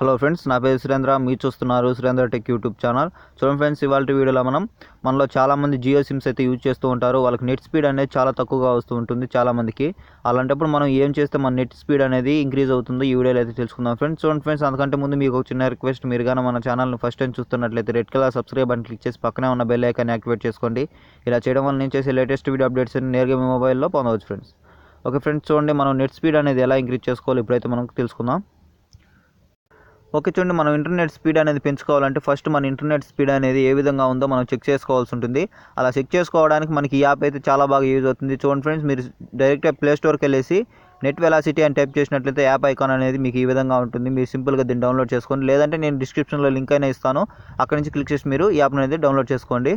Hello friends, నా పేరు సురేంద్ర. మీరు చూస్తున్నారు సురేంద్ర టెక్ యూట్యూబ్ ఛానల్. చూడండి ఫ్రెండ్స్, ఇవాళ వీడియోలో మనలో చాలామంది జియో సిమ్స్ అయితే యూజ్ చేస్తూ ఉంటారు. వాళ్ళకి నెట్ స్పీడ్ అనేది చాలా తక్కువగా వస్తూ ఉంటుంది చాలామందికి. అలాంటప్పుడు మనం ఏం చేస్తే మన నెట్ స్పీడ్ అనేది ఇంక్రీజ్ అవుతుంది, ఈ వీడియోలో అయితే తెలుసుకుందాం ఫ్రెండ్స్. చూడండి ఫ్రెండ్స్, అంతకంటే ముందు మీకు ఒక చిన్న రిక్వెస్ట్. మీరు కానీ మన ఛానల్ని ఫస్ట్ టైం చూస్తున్నట్లయితే red colour subscribe button click చేసి పక్కనే ఉన్న బెల్ ఐకాన్ యాక్టివేట్ చేసుకోండి. ఇలా చేయడం వల్ల నేను చేసే లేటెస్ట్ వీడియో అప్డేట్స్ అన్ని నేరుగా మీ మొబైల్లో పొందవచ్చు ఫ్రెండ్స్. ఓకే ఫ్రెండ్స్, చూడండి మనం నెట్ స్పీడ్ అనేది ఎలా ఇంక్రీజ్ చేసుకోవాలి ఇప్పుడైతే మనం తెలుసుకుందాం. ఓకే చూడండి, మనం ఇంటర్నెట్ స్పీడ్ అనేది పెంచుకోవాలంటే ఫస్ట్ మన ఇంటర్నెట్ స్పీడ్ అనేది ఏ విధంగా ఉందో మనం చెక్ చేసుకోవాల్సి ఉంటుంది. అలా చెక్ చేసుకోవడానికి మనకి ఈ యాప్ అయితే చాలా బాగా యూజ్ అవుతుంది. చూడండి ఫ్రెండ్స్, మీరు డైరెక్ట్గా ప్లే స్టోర్కి వెళ్ళేసి నెట్ వెలాసిటీ అని టైప్ చేసినట్లయితే యాప్ ఐకాన్ అనేది మీకు ఈ విధంగా ఉంటుంది. మీరు సింపుల్గా దీన్ని డౌన్లోడ్ చేసుకోండి, లేదంటే నేను డిస్క్రిప్షన్లో లింక్ అయినా ఇస్తాను, అక్కడ నుంచి క్లిక్ చేసి మీరు ఈ యాప్ అనేది డౌన్లోడ్ చేసుకోండి.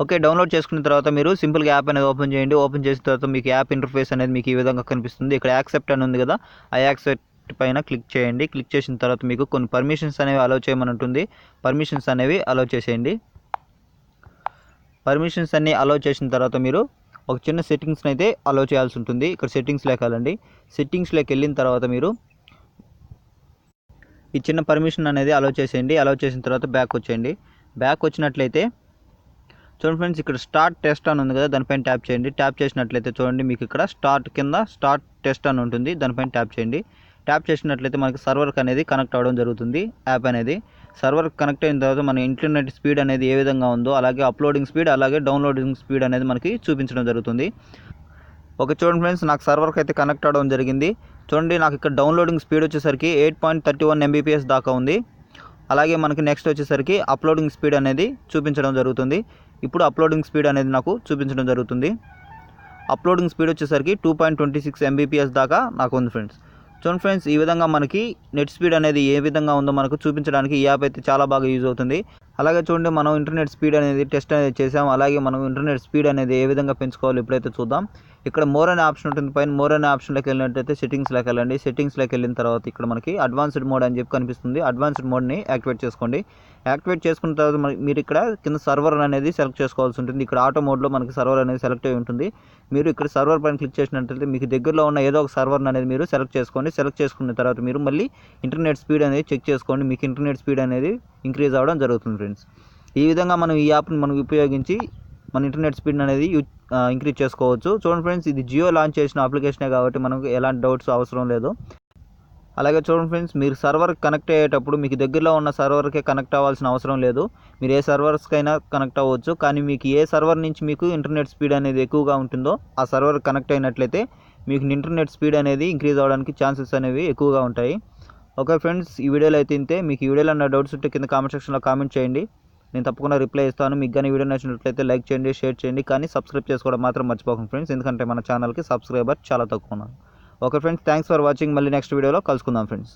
ఓకే, డౌన్లోడ్ చేసుకున్న తర్వాత మీరు సింపుల్గా యాప్ అనేది ఓపెన్ చేయండి. ఓపెన్ చేసిన తర్వాత మీకు యాప్ ఇంటర్ఫేస్ అనేది మీకు ఈ విధంగా కనిపిస్తుంది. ఇక్కడ యాక్సెప్ట్ అని ఉంది కదా, ఆ యాక్సెప్ట్ పైన క్లిక్ చేయండి. క్లిక్ చేసిన తర్వాత మీకు కొన్ని పర్మిషన్స్ అనేవి అలౌ చేయమని ఉంటుంది. పర్మిషన్స్ అనేవి అలౌ చేసేయండి. పర్మిషన్స్ అన్ని అలౌ చేసిన తర్వాత మీరు ఒక చిన్న సెట్టింగ్స్ని అయితే అలౌ చేయాల్సి ఉంటుంది. ఇక్కడ సెట్టింగ్స్లోకి వెళ్ళండి. సెట్టింగ్స్లోకి వెళ్ళిన తర్వాత మీరు ఈ చిన్న పర్మిషన్ అనేది అలౌ చేసేయండి. అలౌ చేసిన తర్వాత బ్యాక్ వచ్చేయండి. బ్యాక్ వచ్చినట్లయితే చూడండి ఫ్రెండ్స్, ఇక్కడ స్టార్ట్ టెస్ట్ అని ఉంది కదా, దానిపైన ట్యాప్ చేయండి. ట్యాప్ చేసినట్లయితే చూడండి మీకు ఇక్కడ కింద స్టార్ట్ టెస్ట్ అని ఉంటుంది, దానిపైన ట్యాప్ చేయండి. ట్యాప్ చేసినట్లయితే మనకి సర్వర్కి అనేది కనెక్ట్ అవ్వడం జరుగుతుంది. యాప్ అనేది సర్వర్కి కనెక్ట్ అయిన తర్వాత మన ఇంటర్నెట్ స్పీడ్ అనేది ఏ విధంగా ఉందో అలాగే అప్లోడింగ్ స్పీడ్ అలాగే డౌన్లోడింగ్ స్పీడ్ అనేది మనకి చూపించడం జరుగుతుంది. ఓకే చూడండి ఫ్రెండ్స్, నాకు సర్వర్కి అయితే కనెక్ట్ అవ్వడం జరిగింది. చూడండి, నాకు ఇక్కడ డౌన్లోడింగ్ స్పీడ్ వచ్చేసరికి 8.31 MBPS దాకా ఉంది. అలాగే మనకి నెక్స్ట్ వచ్చేసరికి అప్లోడింగ్ స్పీడ్ అనేది చూపించడం జరుగుతుంది. ఇప్పుడు అప్లోడింగ్ స్పీడ్ అనేది నాకు చూపించడం జరుగుతుంది. అప్లోడింగ్ స్పీడ్ వచ్చేసరికి 2.26 MBPS దాకా నాకు ఉంది ఫ్రెండ్స్. చూడండి ఫ్రెండ్స్, ఈ విధంగా మనకి నెట్ స్పీడ్ అనేది ఏ విధంగా ఉందో మనకు చూపించడానికి ఈ యాప్ అయితే చాలా బాగా యూజ్ అవుతుంది. అలాగే చూడండి, మనం ఇంటర్నెట్ స్పీడ్ అనేది టెస్ట్ అనేది చేసాం. అలాగే మనం ఇంటర్నెట్ స్పీడ్ అనేది ఏ విధంగా పెంచుకోవాలి ఇప్పుడైతే చూద్దాం. ఇక్కడ మోర్ అనే ఆప్షన్ ఉంటుంది, పైన మోర్ అనే ఆప్షన్లోకి వెళ్ళినట్టయితే సెట్టింగ్స్లోకి వెళ్ళండి. సెట్టింగ్స్లోకి వెళ్ళిన తర్వాత ఇక్కడ మనకి అడ్వాన్స్డ్ మోడ్ అని చెప్పి కనిపిస్తుంది. అడ్వాన్స్డ్ మోడ్ని యాక్టివేట్ చేసుకోండి. యాక్టివేట్ చేసుకున్న తర్వాత మీరు ఇక్కడ కింద సర్వర్ అనేది సెలెక్ట్ చేసుకోవాల్సి ఉంటుంది. ఇక్కడ ఆటో మోడ్లో మనకి సర్వర్ అనేది సెలెక్ట్ అయి ఉంటుంది. మీరు ఇక్కడ సర్వర్ పైన క్లిక్ చేసినట్లయితే మీకు దగ్గరలో ఉన్న ఏదో ఒక సర్వర్ అనేది మీరు సెలెక్ట్ చేసుకోండి. సెలెక్ట్ చేసుకున్న తర్వాత మీరు మళ్ళీ ఇంటర్నెట్ స్పీడ్ అనేది చెక్ చేసుకోండి. మీకు ఇంటర్నెట్ స్పీడ్ అనేది ఇంక్రీజ్ అవ్వడం జరుగుతుంది ఫ్రెండ్స్. ఈ విధంగా మనం ఈ యాప్ని మనం ఉపయోగించి మన ఇంటర్నెట్ స్పీడ్ అనేది ఇంక్రీజ్ చేసుకోవచ్చు. చూడండి ఫ్రెండ్స్, ఇది జియో లాంచ్ చేసిన అప్లికేషనే కాబట్టి మనకు ఎలాంటి డౌట్స్ అవసరం లేదు. అలాగే చూడండి ఫ్రెండ్స్, మీరు సర్వర్ కనెక్ట్ అయ్యేటప్పుడు మీకు దగ్గరలో ఉన్న సర్వర్కే కనెక్ట్ అవ్వాల్సిన అవసరం లేదు. మీరు ఏ సర్వర్స్కైనా కనెక్ట్ అవ్వచ్చు. కానీ మీకు ఏ సర్వర్ నుంచి మీకు ఇంటర్నెట్ స్పీడ్ అనేది ఎక్కువగా ఉంటుందో ఆ సర్వర్ కనెక్ట్ అయినట్లయితే మీకు ఇంటర్నెట్ స్పీడ్ అనేది ఇంక్రీజ్ అవ్వడానికి ఛాన్సెస్ అనేవి ఎక్కువగా ఉంటాయి. ఓకే ఫ్రెండ్స్, ఈ వీడియోలో అయితే ఇంతే. మీకు ఈ వీడియోలో ఉన్న డౌట్స్ ఉంటే కింద కామెంట్ సెక్షన్లో కామెంట్ చేయండి, నేను తప్పకుండా రిప్లై ఇస్తాను. మీకు కానీ వీడియో నచ్చినట్లయితే లైక్ చేయండి, షేర్ చేయండి, కానీ సబ్స్క్రైబ్ చేసుకోవడం మాత్రం మర్చిపోకండి ఫ్రెండ్స్, ఎందుకంటే మన ఛానల్కి సబ్స్క్రైబర్ చాలా తక్కువ ఉన్నారు. Okay friends, thanks for watching. మళ్ళీ నెక్స్ట్ వీడియోలో కలుసుకుందాం ఫ్రెండ్స్.